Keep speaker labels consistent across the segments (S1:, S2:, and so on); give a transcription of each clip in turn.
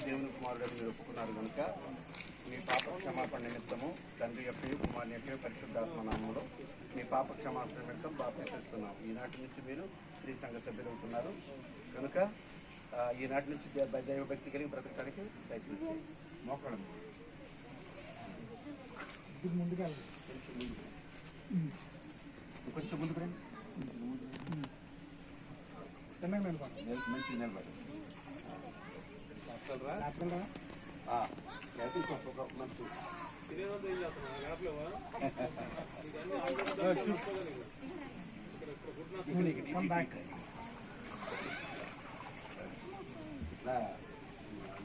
S1: దేవుని కుమారుడని మీరు ఒప్పుకున్నారు కనుక మీ పాప క్షమాపణ నిమిత్తము తండ్రి యొక్క కుమారుని యొక్క పరిశుద్ధాత్మ నామంలో మీ పాప క్షమాపణ నిమిత్తం బాప్తిస్తున్నాం. ఈనాటి నుంచి మీరు స్త్రీ సంఘ సభ్యులు అవుతున్నారు కనుక ఈనాటి నుంచి దైవ భక్తి కలిగి బ్రతకడానికి ప్రయత్నించండి. మోకడం కొంచెం ముందుకు రండి. మంచి నిలబడి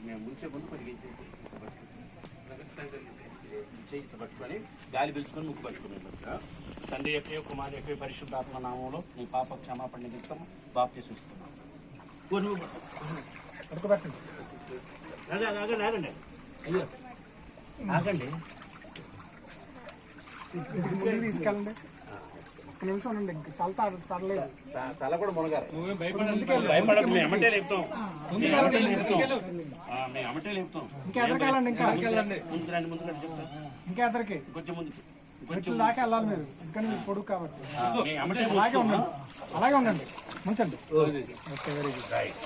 S1: మేము ముంచే ముందు కొద్దిగా పట్టుకొని గాలి పీల్చుకొని ముక్కు పట్టుకున్నాం. తండ్రి యొక్క కుమారు యొక్క పరిశుద్ధాత్మ నామంలో నీ పాప క్షమాపణ నిమిత్తం బాప్తిసం ఇస్తున్నాం. ఆగండి ఆగండి
S2: తీసుకెళ్ళండి. ఒక్క నిమిషం ఉండండి. ఇంకా తల
S1: తల కూడా మునగాలి. భయపడదు. మేము అమ్మటే లేపుతాం. మేము అమ్మటే లేపుతాం.
S2: ఇంకెదరికెళ్ళండి. ఇంకా
S1: ముందుకు రండి. ముందుకు రండి చెప్తాం.
S2: ఇంకా ఎదరికి
S1: కొంచెం ముందుకు
S2: కొంచెం దాకా వెళ్ళాలి మీరు. ఎందుకంటే మీరు పొడుగు కాబట్టి అలాగే ఉండండి. అలాగే ఉండండి. మంచండి. Okay, very good.
S1: రైట్.